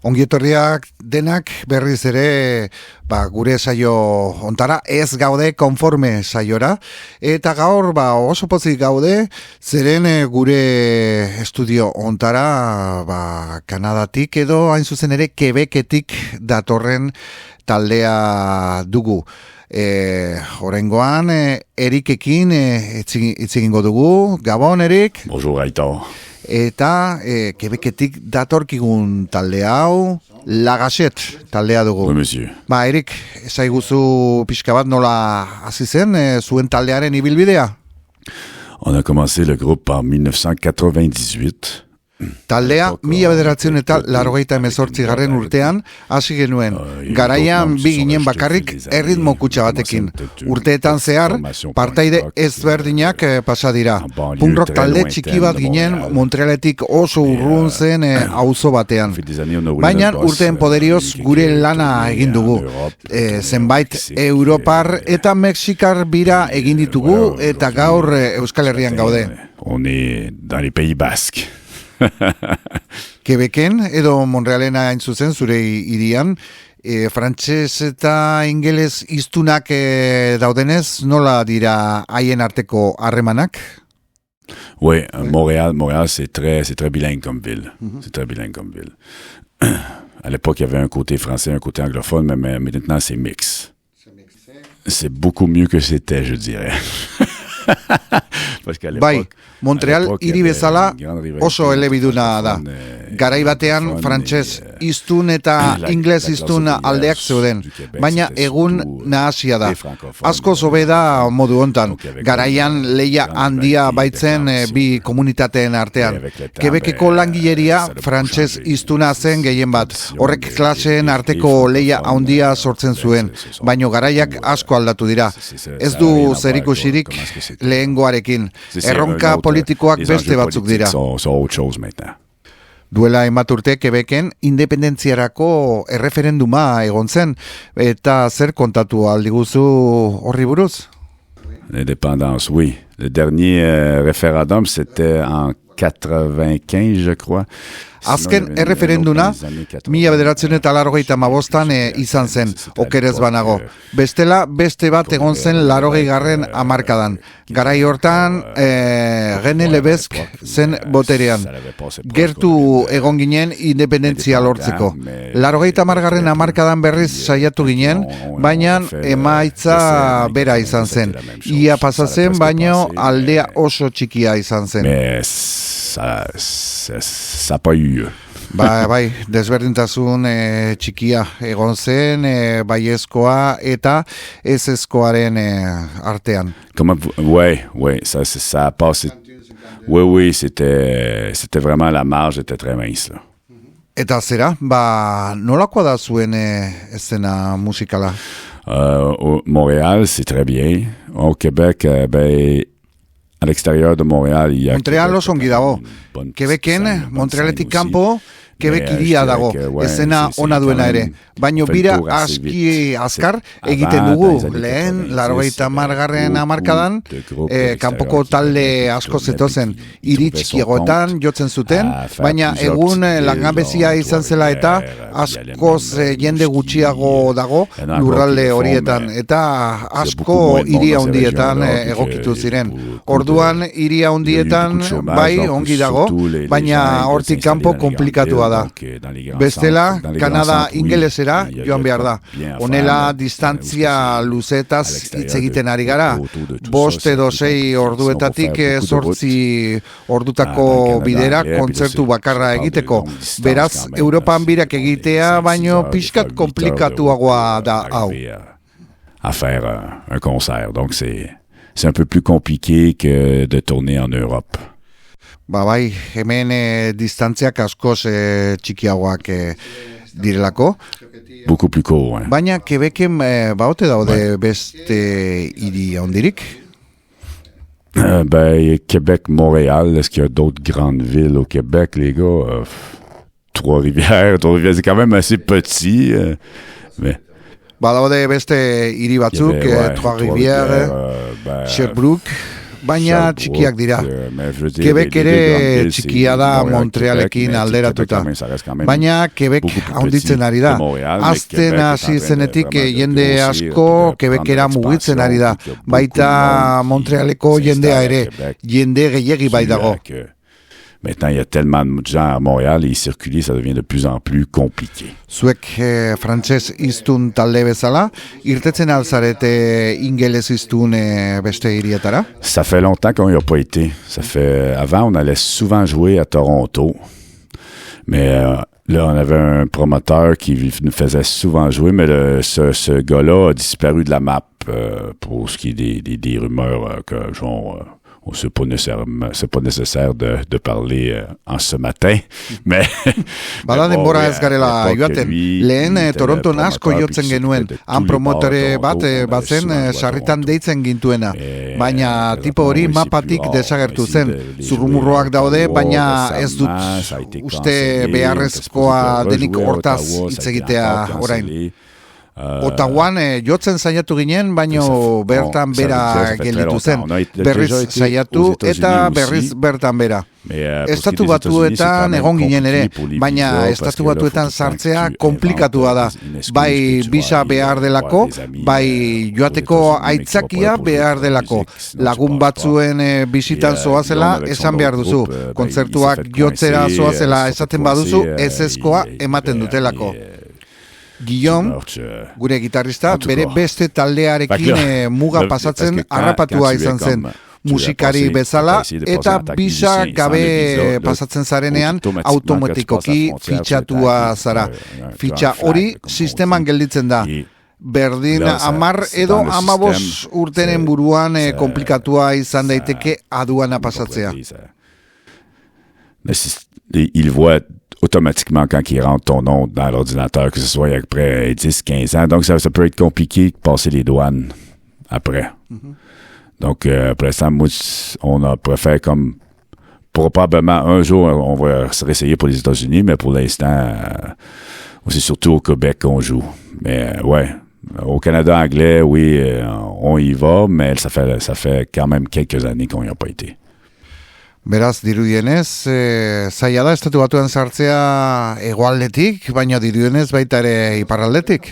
Ongietorriak denak berriz ere gure saio ontara ez gaude konforme saiora eta gaur oso pozik gaude zeren gure estudio ontara Kanadatik edo hain zuzen ere Quebecetik datorren taldea dugu. Oraingoan Erikekin hitz egingo dugu. Gabon, Erik. Bonjour, Aitor. Eta Quebecetik datorkigun talde hau La Gachette taldea dugu. Oui, monsieur. Erik, esaiguzu pixka bat nola hasi zen zuen taldearen ibilbidea? On a commencé le groupe en 1998. Taldea 1988 urtean hasi genuen. Garaian bi ginen bakarrik erritmo kutxa batekin. Urteetan zehar partaide ezberdinak pasa dira. Punk rock talde txiki bat ginen Montrealetik oso urrun zen auzo batean. Baina urteen poderioz gure lana egin dugu. Zenbait Europar eta Mexikar bira egin ditugu eta gaur Euskal Herrian gaude. On est dans les Pays Basques. Quebecen edo Montrealena hain zuzen zure hirian, frantses eta ingeles hiztunak daudenez, nola dira haien arteko harremanak? Oui, Montréal c'est très bilingue comme ville. C'est très bilingue comme ville. À l'époque, il y avait un côté français, un côté anglophone, mais maintenant c'est mix. C'est beaucoup mieux que c'était, je dirais. Montreal hiri bezala oso elebiduna da. Garai batean frantses hiztun eta ingles hiztun aldeak zeuden, baina egun nahasia da. Asko zobe da modu hontan. Garaian leia handia baitzen bi komunitateen artean. Quebeceko langileria frantses hiztuna zen gehien bat. Horrek klaseen arteko leia handia sortzen zuen, baino garaiak asko aldatu dira. Ez du zerikusirik lehengoarekin. Erronka politikoak beste batzuk dira. Duela hainbat urte Quebecen independentziarako erreferenduma egon zen, eta zer kontatu aldiguzu horri buruz? L'indépendance, oui. Le dernier référendum, c'était en 95, je crois. Azken erreferenduna 1985 izan zen, okerez banago. Bestela, beste bat egon zen 80. hamarkadan. Garai hortan, René Lévesque zen boterean. Gertu egon ginen independentzia lortzeko. 80. hamarkadan berriz saiatu ginen, baina emaitza bera izan zen. Ia pasatzen, baino aldea oso txikia izan zen. Ça pas eu. Bai, desberdintasun txikia egon zen, baiezkoa eta ezezkoaren artean. Ouais, ça a passé. Oui, c'était vraiment la marge était très mince là. Eta zera, nolakoa da zuen eszena musikala? Montréal, c'est très bien. Au Québec, à l'extérieur de Montréal, il y a Montreal oso ongi dago. Quebecen, Montrealetik kanpo, Quebec iria dago, ezena ona duena ere. Baino bira aski azkar egiten dugu. Lehen, 80. hamarkadan, kanpoko talde asko zetozen, hiri txikiegoetan jotzen zuten, baina egun langabezia izan zela eta askoz jende gutxiago dago lurralde horietan, eta asko hiri handietan egokitu ziren. Orduan hiri handietan bai ongi dago, baina hortik kanpo komplikatua da. Bestela, Kanada ingelesera joan behar da. Honela, distantzia luzetaz hitz egiten ari gara. 5 edo 6 orduetatik 8 ordutako bidera kontzertu bakarra egiteko. Beraz, Europan birak egitea, baino pixkat komplikatuagoa da hau. À faire un concert. Donc, c'est un peu plus compliqué que de tourner en Europe. Bai, hemen distantziak askoz txikiagoak direlako. Beaucoup plus court, hein. Baina Quebecen baote daude beste hiri handirik? Québec, Montréal, est-ce qu'il y a d'autres grandes villes au Québec, les gars? Trois-Rivières, c'est quand même assez petit, mais... Badaude beste hiri batzuk, Trois-Rivières, Sherbrooke, baina txikiak dira. Quebec ere txikia da Montrealekin alderatuta. Baina Quebec handitzen ari da. Azten hasi zenetik jende asko Quebecera mugitzen ari da. Baita Montrealeko jendea ere, jende gehiegi bai dago. Maintenant, il y a tellement de gens à Montréal et circuler, ça devient de plus en plus compliqué. Zuek frantses hiztun talde bezala, irtetzen alzarete ingeles hiztun beste hirietara? Ça fait longtemps qu'on n'y a pas été. Avant, on allait souvent jouer à Toronto. Mais là, on avait un promoteur qui nous faisait souvent jouer, mais ce gars-là a disparu de la map pour ce qui est des rumeurs que genre... c'est pas nécessaire de parler en ce matin, mais... Bada denbora ez garela joaten. Lehen Toronton asko jotzen genuen. Han promotore bat bazen sarritan deitzen gintuena. Baina tipo hori mapatik desagertu zen. Zurrumurroak daude, baina ez dut uste beharrezkoa denik hortaz hitz egitea orain. Ottawan jotzen saiatu ginen, baino bertan bera gelditu zen. Berriz saiatu eta berriz bertan bera. Estatu Batuetan egon ginen ere, baina Estatu Batuetan sartzea komplikatua da. Bai bisa behar delako, bai joateko aitzakia behar delako. Lagun batzuen bisitan zoazela esan behar duzu. Kontzertuak jotzera zoazela esaten baduzu, ezezkoa ematen dutelako. Guillaume, gure gitarrista, bere beste taldearekin muga pasatzen harrapatua izan zen. Musikari bezala eta bisa gabe pasatzen zarenean automatikoki fitxatua zara. Fitxa hori sisteman gelditzen da. Berdin 10 edo 15 urtenen buruan komplikatua izan daiteke aduana pasatzea. Il voit automatiquement quand il rentre ton nom dans l'ordinateur, que ce soit après 10-15 ans. Donc, ça peut être compliqué de passer les douanes après. Donc, pour l'instant, moi, on préfère comme... Probablement, un jour, on va se réessayer pour les États-Unis, mais pour l'instant, c'est surtout au Québec qu'on joue. Mais, ouais, au Canada anglais, oui, on y va, mais ça fait quand même quelques années qu'on n'y a pas été. Beraz, dirudienez, zaila da Estatu Batuen sartzea hegoaldetik, baina dirudienez baita ere iparraldetik.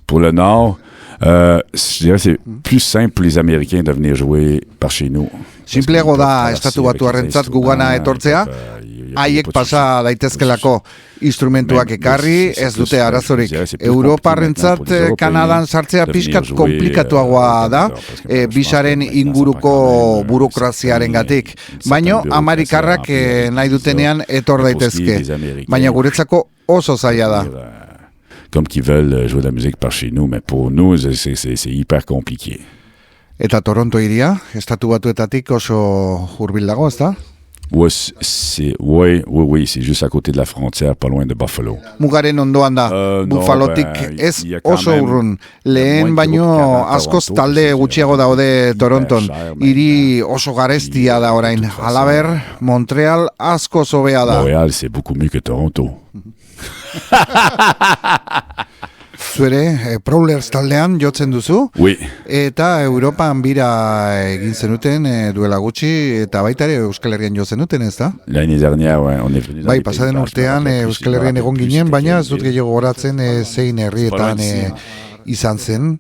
Pour le Nord, je dirais c'est plus simple pour les Américains de venir jouer par chez nous. Simpleago da Estatu Batuarrentzat gugana etortzea, haiek pasa daitezkelako instrumentuak ekarri, ez dute arazorik. Europarrentzat Kanadan sartzea pixkat komplikatuagoa da, bisaren inguruko burokraziarengatik. Baino, Amerikarrak nahi dutenean etor daitezke. Baina guretzako oso zaila da. Comme qu'ils veulent jouer de la musique par chez nous, mais pour nous, c'est hyper compliqué. Eta Toronto iria, Estatu Batuetatik oso hurbil dago, ez da? Oui, c'est juste à côté de la frontière, pas loin de Buffalo. Mugaren ondoan da, Buffalotik ez oso urrun. Lehen baino askoz talde gutxiago daude Toronton. Hiri oso garestia da orain. Halaber, Montreal askoz hobea da. Montreal, c'est beaucoup mieux que Toronto. Zuere, Prowlers taldean jotzen duzu, oui. Eta Europan bira egin zenuten duela gutxi, eta baita ere Euskal Herrian jo zenuten, ez da? L'année dernière, on est venu. Bai, pasaden urtean Euskal Herrian egon ginen, baina ez dut gehiago goratzen zein herrietan izan zen,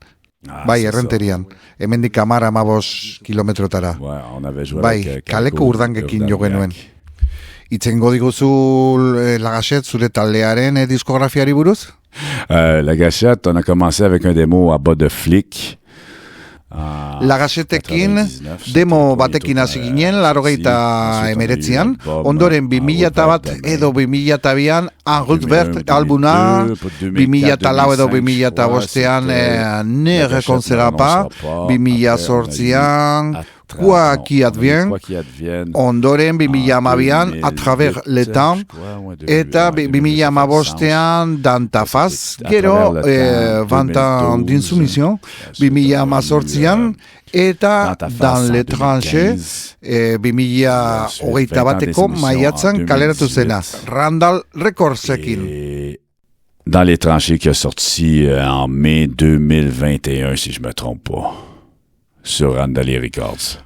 bai, Errenterian. Hemendik 10-15 kilometrotara. Bai, kaleko urdangekin jo genuen. Itzen diguzu Lagachet zure taldearen diskografiari buruz? La Gâchette, on a commencé avec un démo à bas de flic. Lagachetekin demo batekin hasi ginen 89an, ondoren 2001 edo 2002an Angulbert albuna, 2004 edo 2005an Ne reconcera pas, 2008an Quoi qui advient, ondoren 2012an A travers le temps, eta 2015an Dantafaz, gero 20 ans d'insoumission, 2018an eta Dans les tranchées, 2021 bateko maiatzan kaleratu zena, Randall Recordsekin. Dans les tranchées qui a sorti en mai 2021, si je me trompe pas. Sur Randall Records.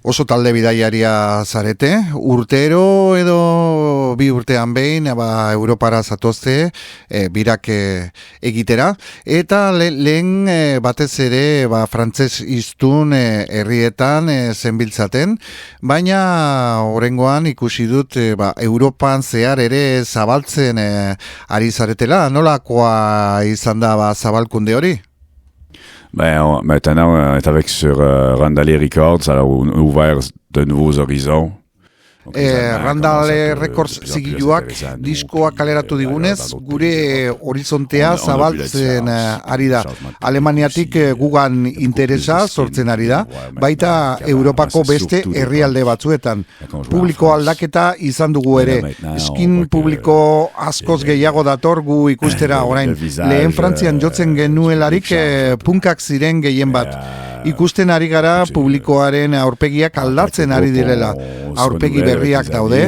Oso talde bidaiaria zarete, urtero edo 2 urtean behin, Europara zatozte, birak egitera, eta lehen batez ere frantses hiztun herrietan zenbiltzaten, baina oraingoan ikusi dut Europan zehar ere zabaltzen ari zaretela, nolakoa izan da zabalkunde hori? Maintenant, on est avec sur Randale Records, alors on a ouvert de nouveaux horizons. Randale Records zigiluak diskoa kaleratu digunez, gure horizontea zabaltzen ari da. Alemaniatik gugan interesa sortzen ari da, baita Europako beste herrialde batzuetan. Publiko aldaketa izan dugu ere. Eskin publiko askoz gehiago dator gu ikustera orain. Lehen Frantzian jotzen genuelarik punkak ziren gehien bat. Ikusten ari gara publikoaren aurpegiak aldatzen ari direla. Aurpegi berriak daude,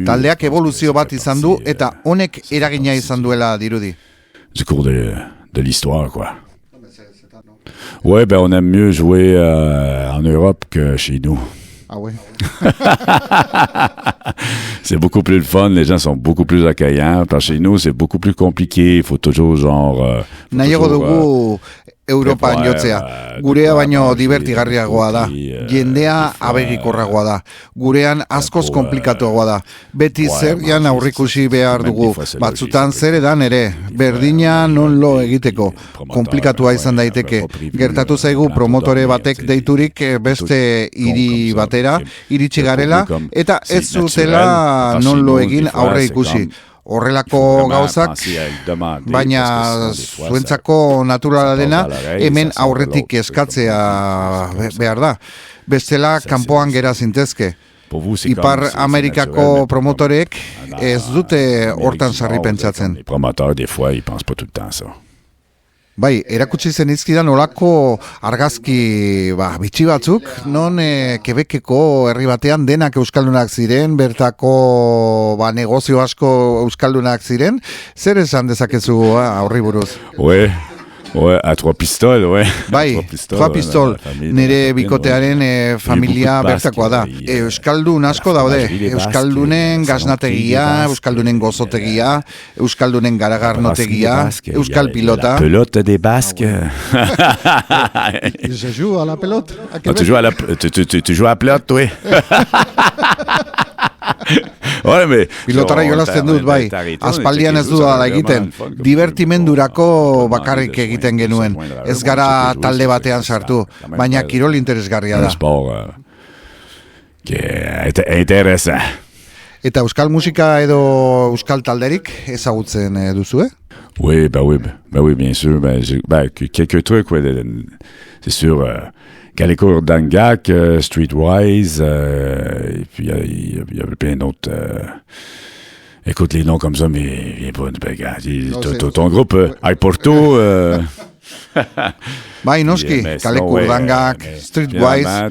taldeak evoluzio bat izan du eta honek eragina izan duela dirudi. Du cours de l'histoire, quoi. Ouais, on aime mieux jouer en Europe que chez nous. Ah ouais. C'est beaucoup plus le fun, les gens sont beaucoup plus accueillants. Parce que chez nous, c'est beaucoup plus compliqué, il faut toujours genre... Nahiago dugu Europan jotzea. Gurea baino divertigarriagoa da. Jendea abegikorragoa da. Gurean askoz komplikatuagoa da. Beti zerrian aurrikusi behar dugu. Batzutan zer edan ere. Berdina non lo egiteko. Komplikatua izan daiteke. Gertatu zaigu promotore batek deiturik beste hiri batera, iritsi garela, eta ez zutela non lo egin aurre ikusi. Horrelako gauzak, baina zuentzako naturala dena, hemen aurretik eskatzea behar da. Bestela, kanpoan gera zintezke. Ipar Amerikako promotorek ez dute hortan sarri pentsatzen. Bai, erakutsi zen izkidan olako argazki bitxi batzuk, non Quebeceko herri batean denak euskaldunak ziren, bertako negozio asko euskaldunak ziren. Zer esan dezakezu aurri buruz? A Trois Pistoles, Bai, Trois Pistoles, nire bikotearen familia bertakoa da. Euskaldun asko daude, euskaldunen gaznategia, euskaldunen gozotegia, euskaldunen garagarnotegia, euskal pilota. La pelote des Basques. Je joue à la pelote. Tu joues à la pelote, oui. Pilotara jolazten dut, bai. Aspaldian ez dudala egiten. Divertimendurako bakarrik egiten genuen. Ez gara talde batean sartu, baina kirol interesgarria da. Eta euskal musika edo euskal talderik ezagutzen duzu, Oui, bien sûr. Quelques trucs, c'est sûr... Calico Dangak, Streetwise, et puis il y avait plein d'autres. Écoute les noms comme ça, mais viens pas. Ton groupe, Porto. Bai, noski, Kaleko Dangak, Streetwise,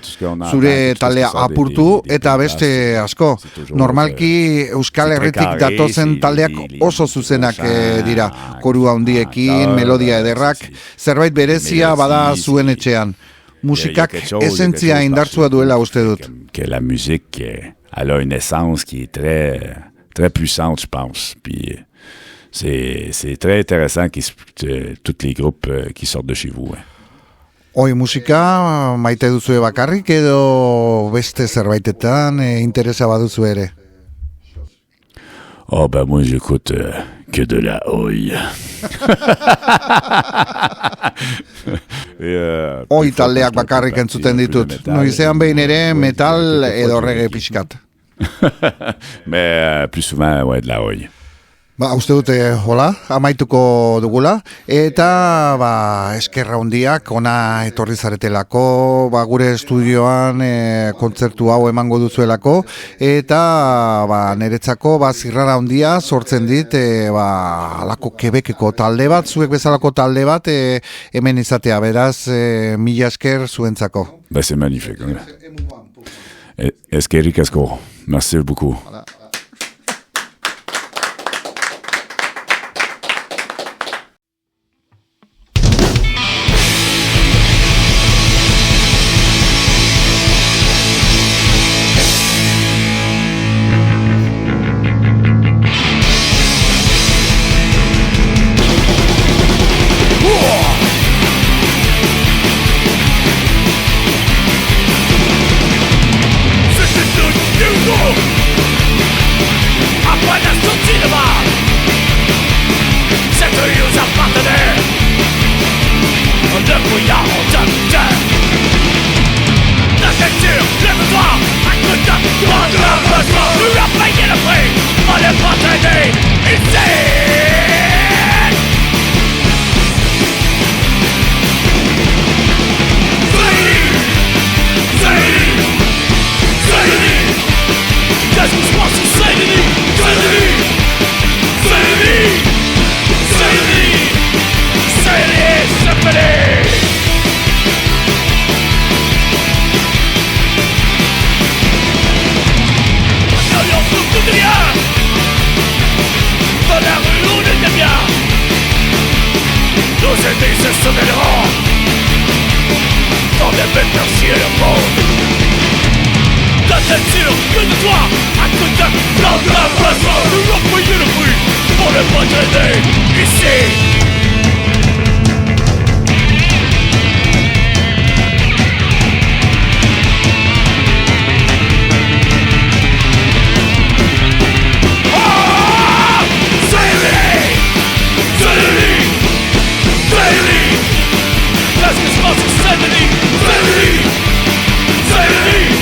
zure taldea apurtu eta beste asko. Normalki Euskal Herritik datozen taldeak oso zuzenak dira. Koru handiekin, melodia ederrak, zerbait berezia bada zuen etxean. Musikak esentzia indartsua duela uste dut. Que la musique, elle a une essence qui est très, très puissante, je pense. Puis c'est très intéressant tous les groupes qui sortent de chez vous. Oi, musika maite duzu bakarrik edo beste zerbaitetan interesa baduzu ere? Oh, moi j'écoute que de la oi. Oi taldeak bakarrik entzuten ditut. Noizean behin ere metal edo reggae pixkat. Mais plus souvent, de la oi. Uste dute, hola, amaituko dugula, eta eskerra hundiak ona etorri zaretelako, gure estudioan kontzertu hau emango duzuelako, eta niretzako zirrara hundia sortzen dit, alako Quebeceko talde bat, zuek bezalako talde bat, hemen izatea, beraz, mila esker zuentzako. C'est magnifique. Eskerrik asko, merci beaucoup. le brouillard en terre. La culture, lève-toi, écoute ta grande revanche. Tu as payé le prix, on n'est pas traîné ici. Qu'est-ce qui se passe sur Saint-Denis? Saint-Denis! Saint-Denis! Saint-Denis! Saint-Denis! Saint-Denis! Maintenant on trouve tout rien. Dans la rue on était bien. Nos ennemis se souviendront. Dans des bêtes merci le monde. La tête sûre que de toi, à côté de la place, nous avons payé le prix pour ne pas traîner ici. Ah! Saint-Denis! Saint-Denis! Saint-Denis! Qu'est-ce qui se passe sur Saint-Denis? Saint-Denis! Saint-Denis!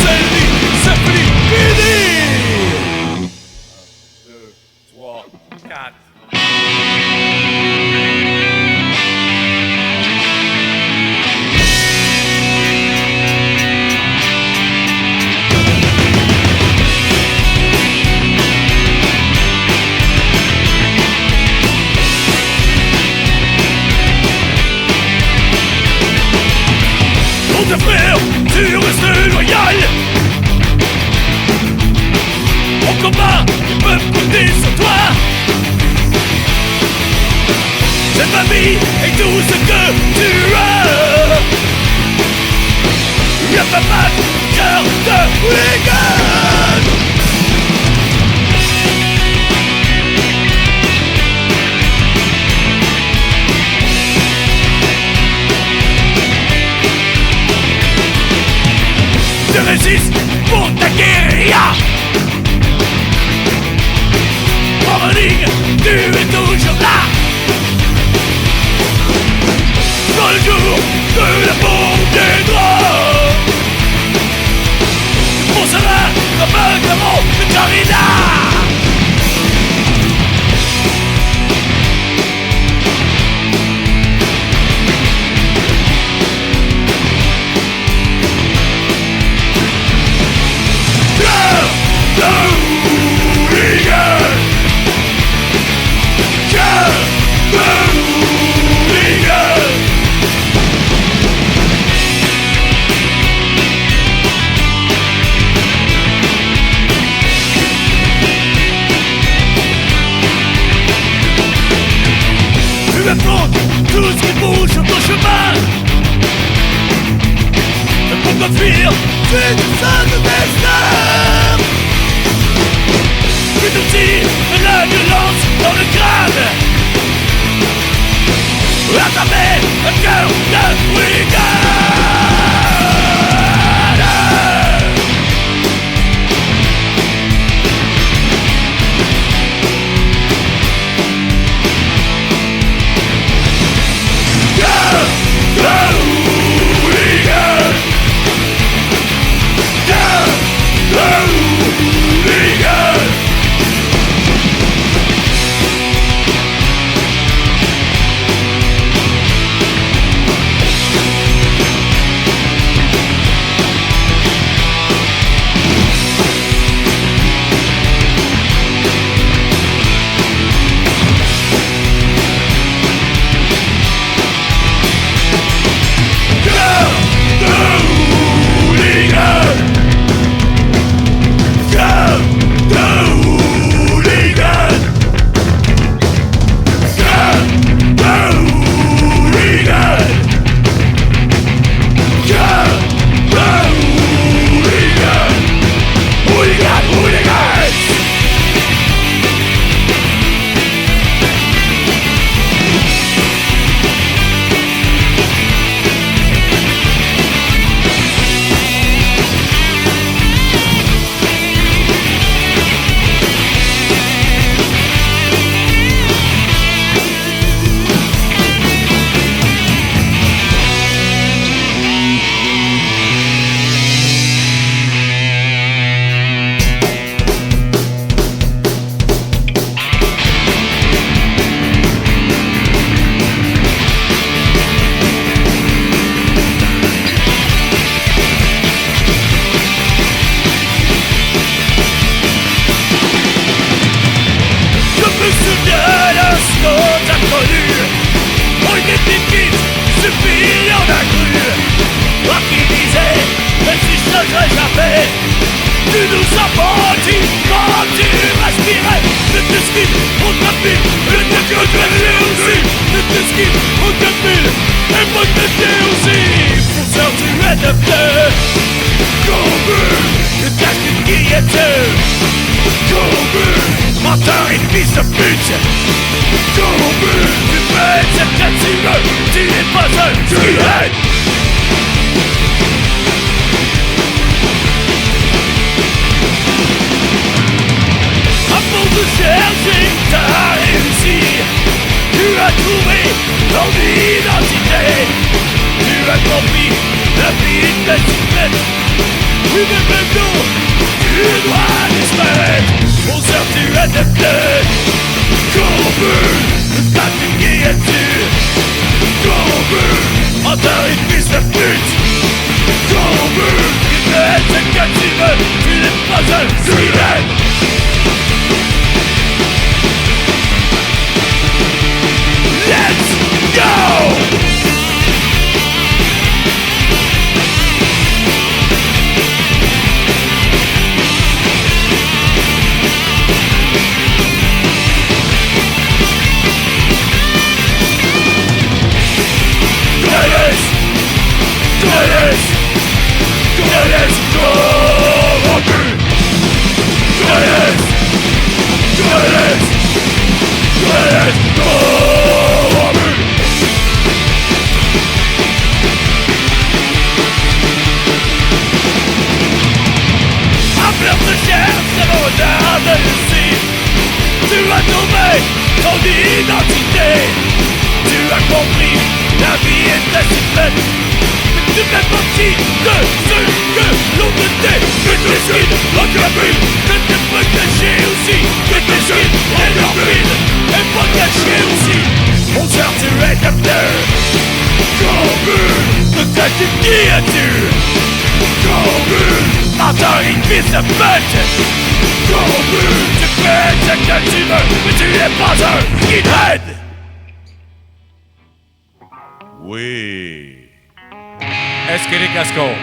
C'est fini, fini. 1, 2, 3, 4. Pour te faire, tu restes loyal. Au combat, ils peuvent compter sur toi. C'est ma vie et tout ce que tu as. Y'a pas mal de cœur de week-end. Tu résistes pour ta guérilla. En ligne, tu es toujours là. Dans le jour de la bombe des droits, tu penseras comme un gamin de Carina. Tout ce qui bouge sur ton chemin. Mais pourquoi fuir? C'est tout ça de destin. Tu te tires la violence dans le crâne. Attraper un cœur de brigade. tu n'es pas un skinhead. À force de chercher, t'as réussi. Tu as trouvé ton identité. Tu as compris la vie de ta cyclette. Oui mais maintenant, tu dois disparaître. Pour ça tu as de fleurs corrompu, fatigué là-dessus. Corrompu, menteur et fils de pute. Corrompu, il peut être ce que tu veux. Tu n'es pas un skinhead. Let's go! Tu as trouvé ton identité. Tu as compris, la vie est ta cyclette. Mais tu fais partie de ceux que l'on te tait. Que tes skins enclabrés, que tu peux cacher aussi. Que tes skins endorphines, et pas cacher aussi. Mon cher, tu es capteur. Corrompu, de ta créature. Corrompu, menteur et fils de pute. Corrompu, tu fais ce que tu veux, mais tu n'es pas un skinhead. Oui. Est-ce que les cascos?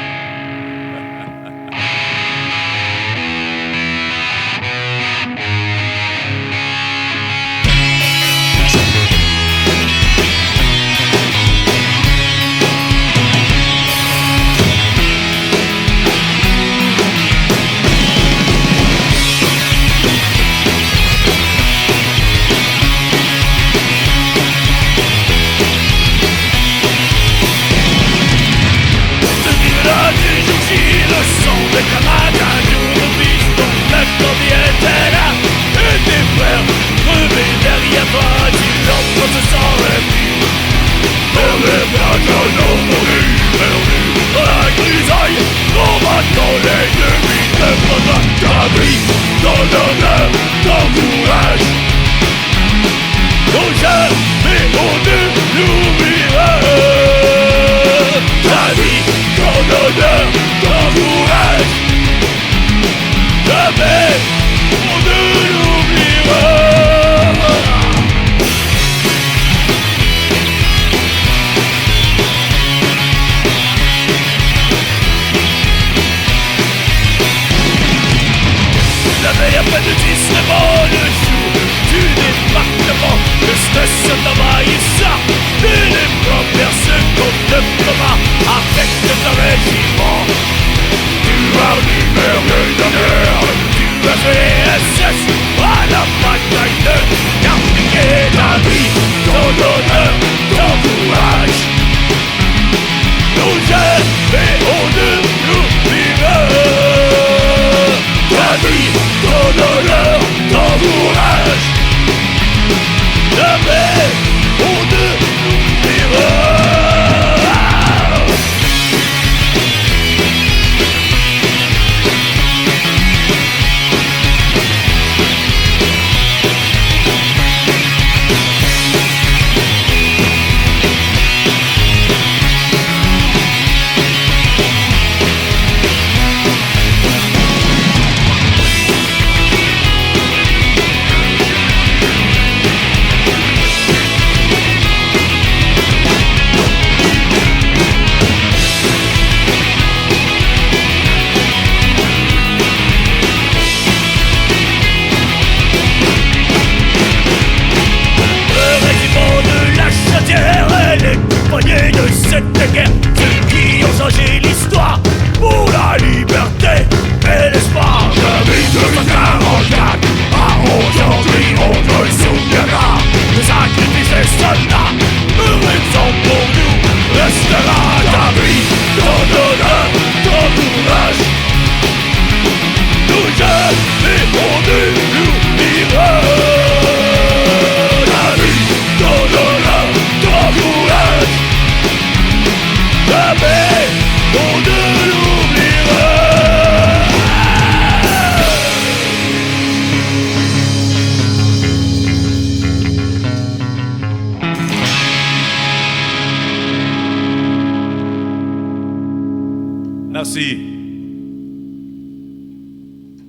Merci.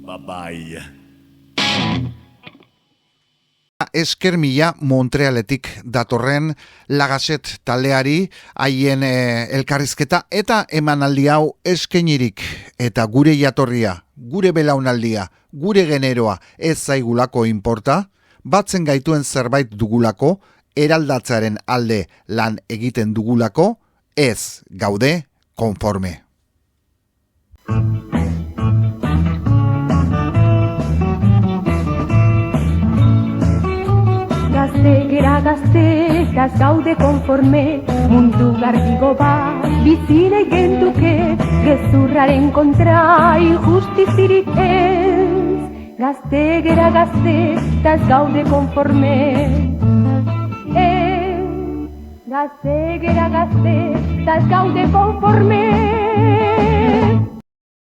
Bye-bye. Esker mila Montrealetik datorren Lagaset taldeari haien elkarrizketa eta emanaldi hau eskainirik eta gure jatorria, gure belaunaldia, gure generoa ez zaigulako inporta, batzen gaituen zerbait dugulako, eraldatzearen alde lan egiten dugulako, ez gaude konforme. Gaztegera gazte, ez gaude konforme, mundu garbigo bat, bizine genduke, gezurraren kontra injustizirik ez. Gaztegera gazte, ez gaude konforme, gaztegera gazte, ez gaude konforme.